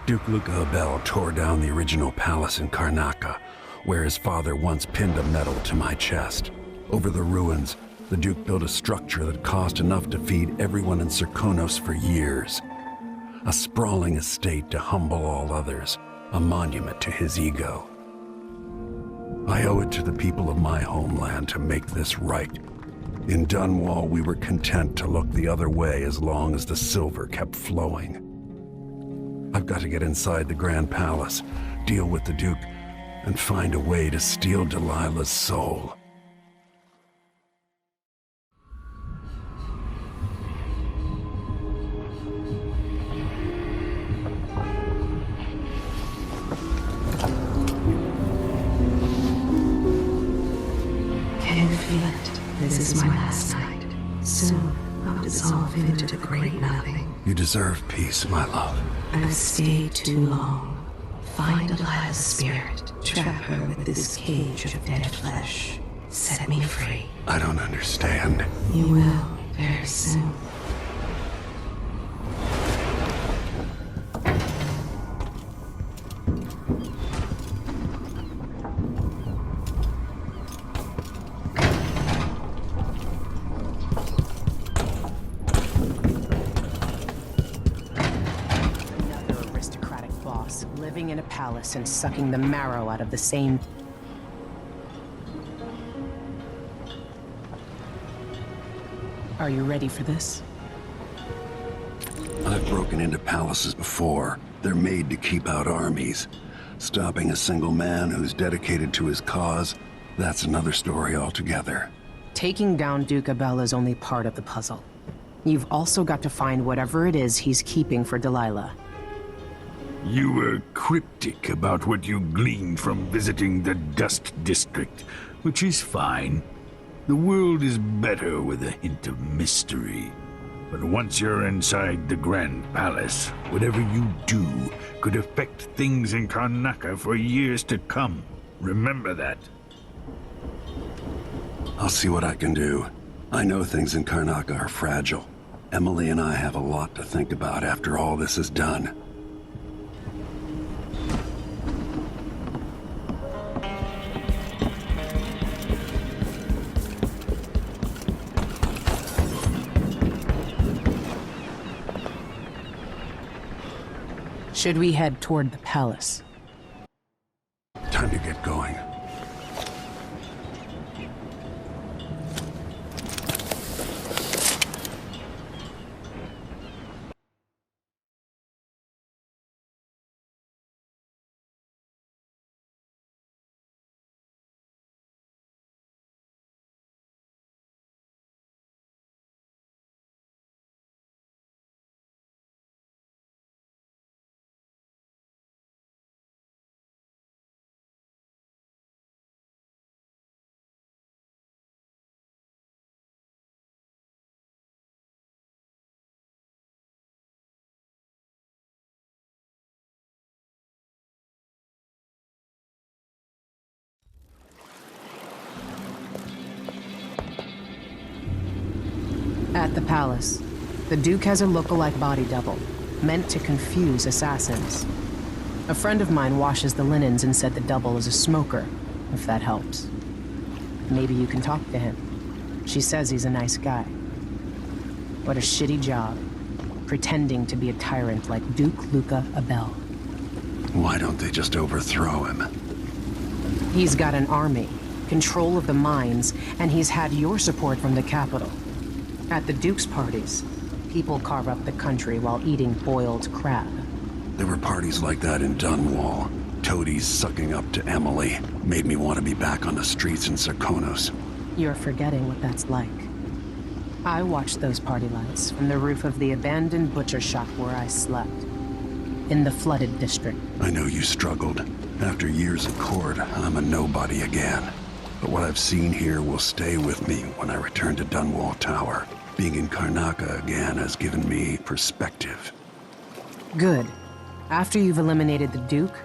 Duke Luca Abel tore down the original palace in Karnaca, where his father once pinned a medal to my chest. Over the ruins, the Duke built a structure that cost enough to feed everyone in Serkonos for years. A sprawling estate to humble all others, a monument to his ego. I owe it to the people of my homeland to make this right. In Dunwall, we were content to look the other way as long as the silver kept flowing. I've got to get inside the Grand Palace, deal with the Duke, and find a way to steal Delilah's soul. Can you feel it? This is my last night. Soon, I'll dissolve into the great nothing. You deserve peace, my love. I've stayed too long. Find Delilah's spirit. Trap her with this cage of dead flesh. Set me free. I don't understand. You will, very soon. Living in a palace and sucking the marrow out of the same... Are you ready for this? I've broken into palaces before. They're made to keep out armies. Stopping a single man who's dedicated to his cause, that's another story altogether. Taking down Duke Abel is only part of the puzzle. You've also got to find whatever it is he's keeping for Delilah. You were cryptic about what you gleaned from visiting the Dust District, which is fine. The world is better with a hint of mystery. But once you're inside the Grand Palace, whatever you do could affect things in Karnaca for years to come. Remember that. I'll see what I can do. I know things in Karnaca are fragile. Emily and I have a lot to think about after all this is done. Should we head toward the palace? Time to get going. At the palace, the Duke has a look-alike body double, meant to confuse assassins. A friend of mine washes the linens and said the double is a smoker, if that helps. Maybe you can talk to him. She says he's a nice guy. What a shitty job, pretending to be a tyrant like Duke Luca Abel. Why don't they just overthrow him? He's got an army, control of the mines, and he's had your support from the capital. At the Duke's parties, people carve up the country while eating boiled crab. There were parties like that in Dunwall. Toadies sucking up to Emily made me want to be back on the streets in Serkonos. You're forgetting what that's like. I watched those party lights from the roof of the abandoned butcher shop where I slept. In the flooded district. I know you struggled. After years in court, I'm a nobody again. But what I've seen here will stay with me when I return to Dunwall Tower. Being in Karnaca again has given me perspective. Good. After you've eliminated the Duke,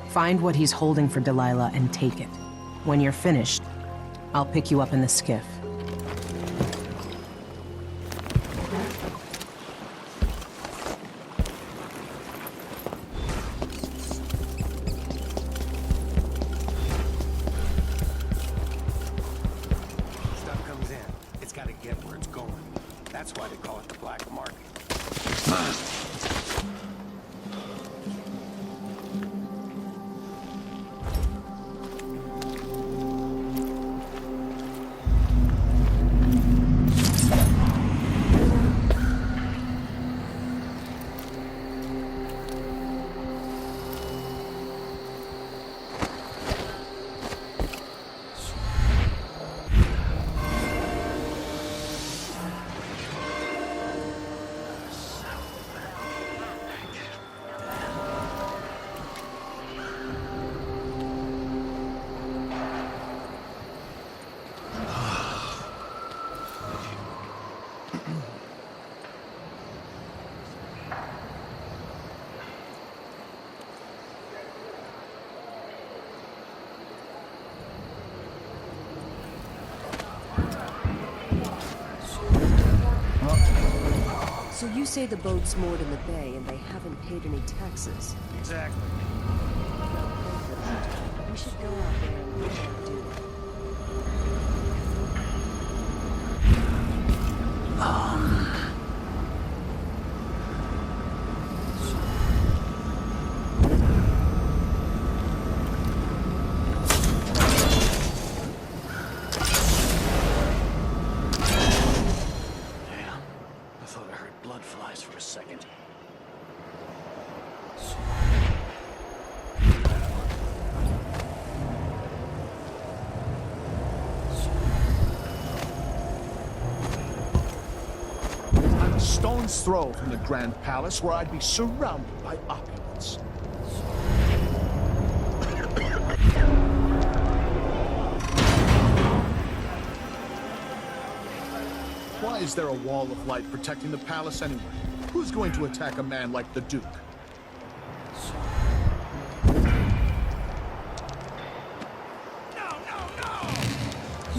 find what he's holding for Delilah and take it. When you're finished, I'll pick you up in the skiff. So you say the boat's moored in the bay and they haven't paid any taxes? Exactly. We should go out there and look at duty. Damn. I thought I heard blood flies for a second. I'm a stone's throw from the Grand Palace, where I'd be surrounded by opulence. Why is there a wall of light protecting the palace anyway? Who's going to attack a man like the Duke?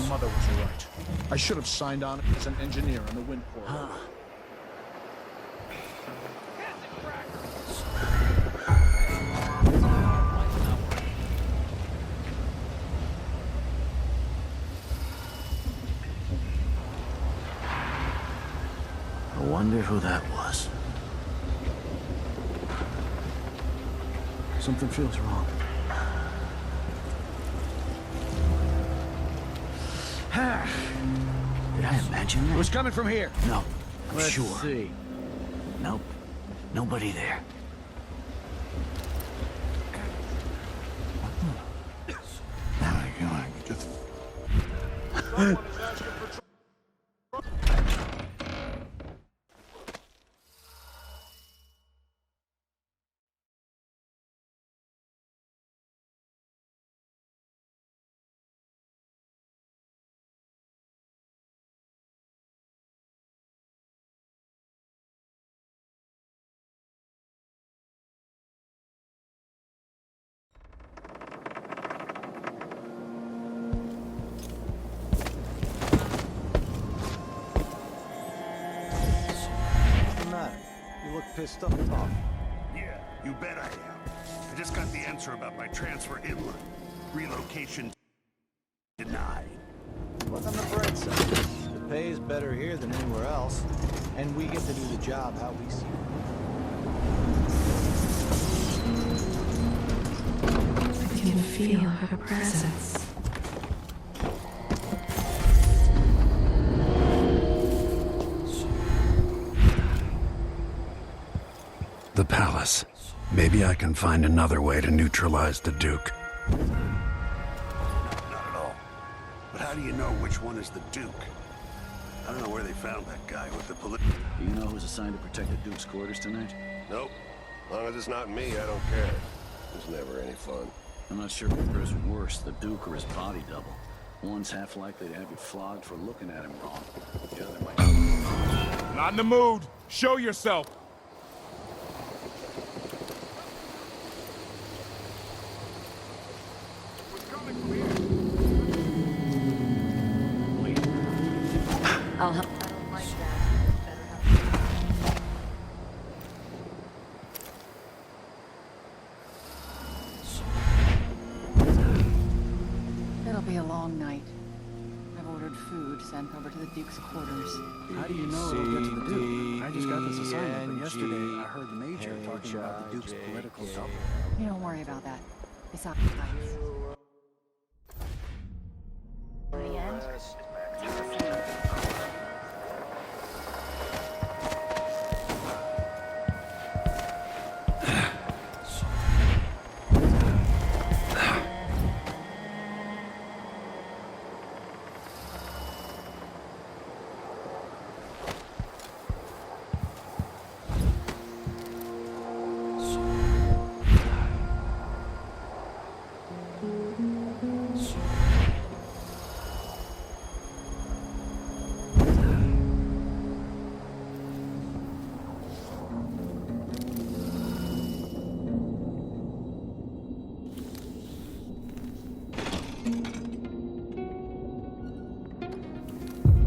Mother was right. I should have signed on as an engineer in the wind corridor. I wonder who that was. Something feels wrong. Did I imagine that? Who's coming from here? No, I'm Let's sure. see. Nope. Nobody there. What's the matter? You look pissed off. Yeah, you bet I am. I just got the answer about my transfer inland. Relocation denied. Look on the bright side. The pay is better here than anywhere else, and we get to do the job how we see it. I can feel her presence. The palace. Maybe I can find another way to neutralize the Duke. Not at all. But how do you know which one is the Duke? I don't know where they found that guy with the police. Do you know who's assigned to protect the Duke's quarters tonight? Nope. As long as it's not me, I don't care. It's never any fun. I'm not sure who's worse, the Duke or his body double. One's half likely to have you flogged for looking at him wrong. The other might... Not in the mood. Show yourself. I'll help. It'll be a long night. I've ordered food sent over to the Duke's quarters. How do you know it'll get to the Duke? I just got this assignment, but yesterday I heard the Major talking about the Duke's political double. You don't worry about that. Besides, in the end, it's the same.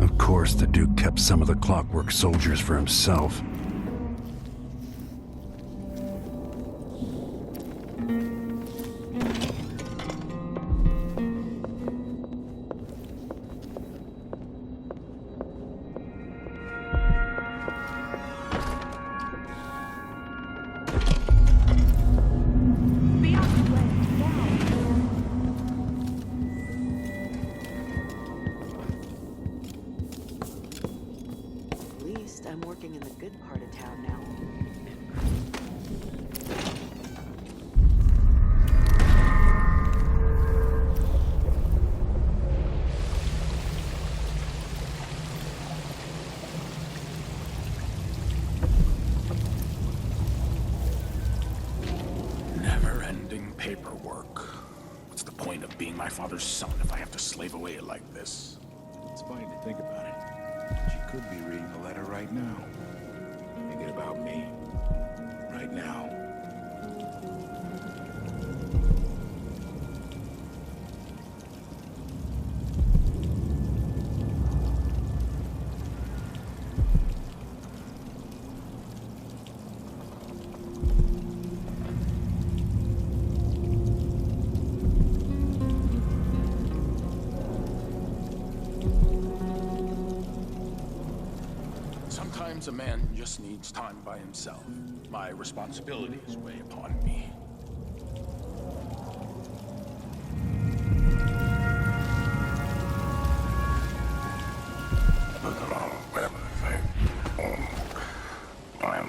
Of course, the Duke kept some of the clockwork soldiers for himself. never-ending paperwork. What's the point of being my father's son if I have to slave away like this? It's funny to think about it. She could be reading the letter right now. Thinking about me. Right now. Sometimes a man just needs time by himself. My responsibilities weigh upon me. Why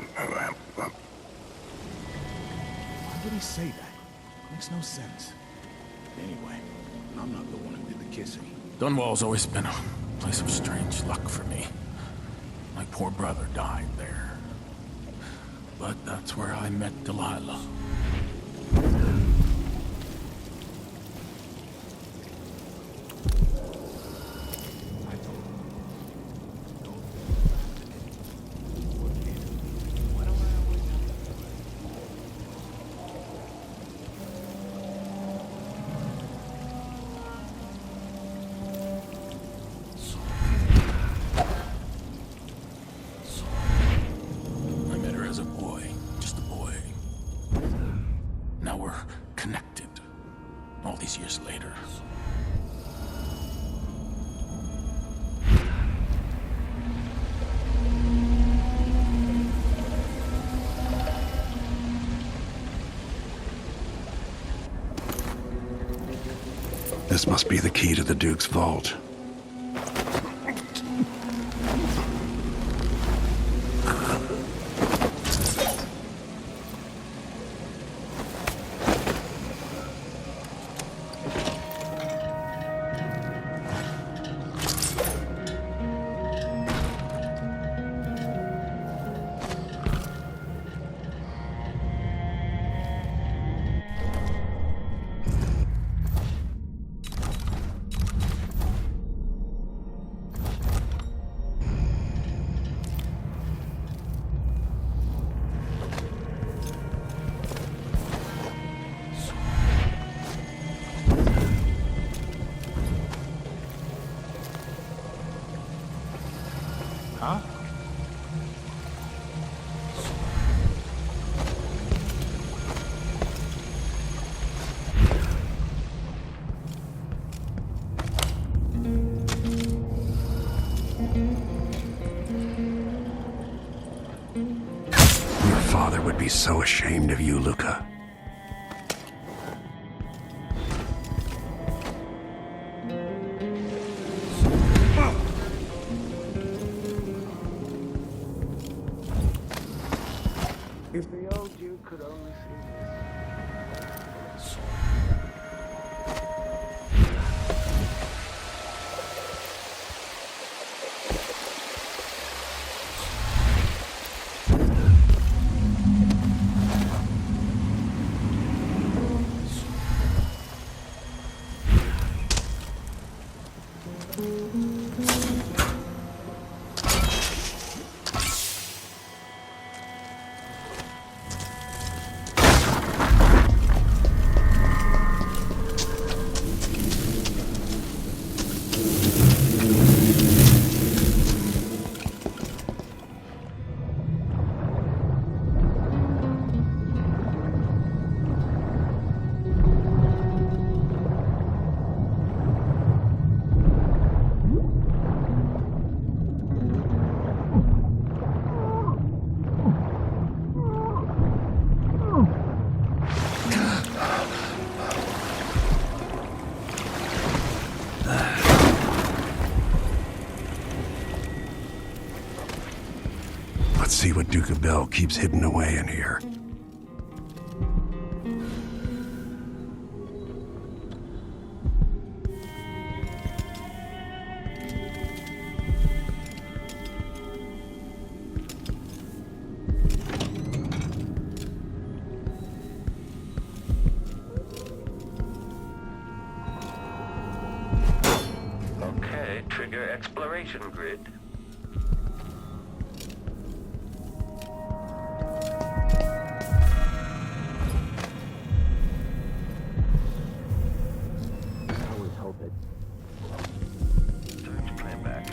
would he say that? Makes no sense. Anyway, I'm not the one who did the kissing. Dunwall's always been a place of strange luck for me. My poor brother died there. But that's where I met Delilah. I met her as a boy, just a boy. Now we're connected, all these years later. This must be the key to the Duke's vault. Huh? Your father would be so ashamed of you, Luca. If the old Duke could only see this. Let's see what Duke of Bell keeps hidden away in here. Trigger exploration grid. I always hope it. Search playback.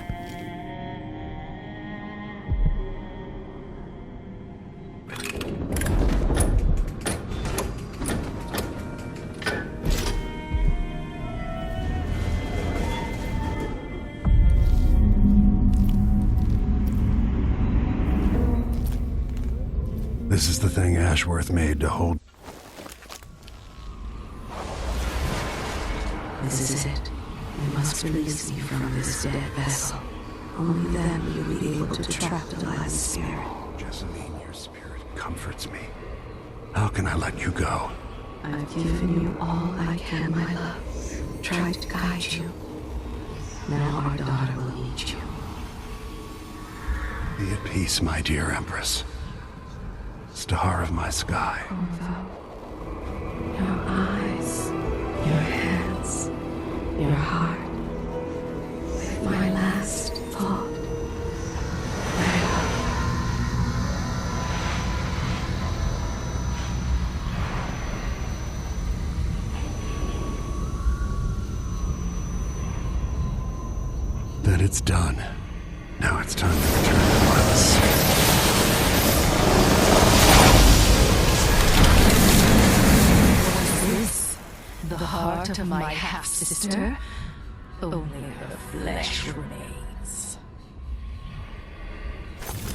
This is the thing Ashworth made to hold. This is it. You must release me from this dead vessel. Only then will you be able to trap Delilah's spirit. Jessamine, your spirit comforts me. How can I let you go? I've given you all I can, my love. Tried to guide you. Now our daughter will need you. Be at peace, my dear Empress. Star of my sky. Your eyes, your hands, your heart. With my last thought, my love. Then it's done. Now it's time to return to Marlis. The heart of my half-sister? Only her flesh remains.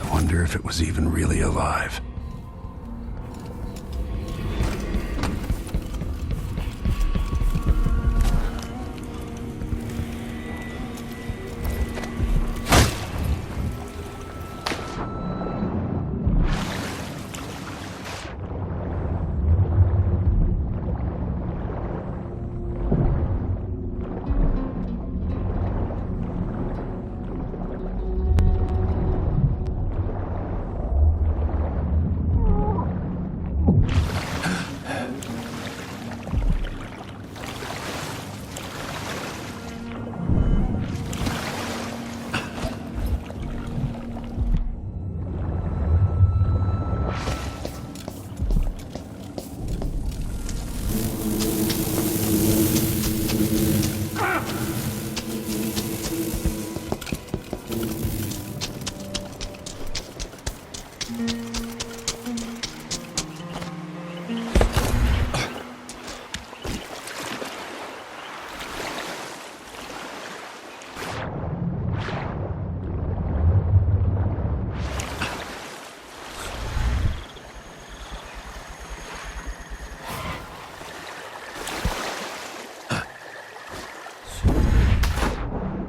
I wonder if it was even really alive.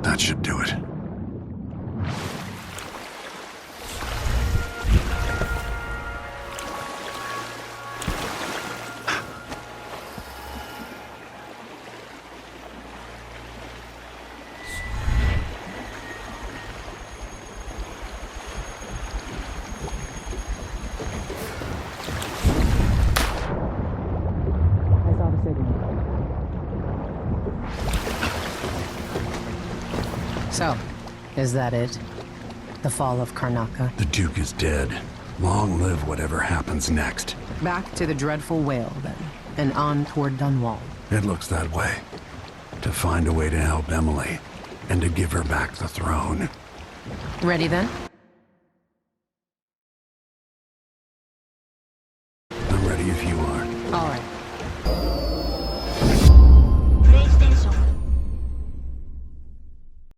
That should do it. So, is that it? The fall of Karnaca? The Duke is dead. Long live whatever happens next. Back to the dreadful whale, then, and on toward Dunwall. It looks that way. To find a way to help Emily, and to give her back the throne. Ready, then? I'm ready if you are. All right.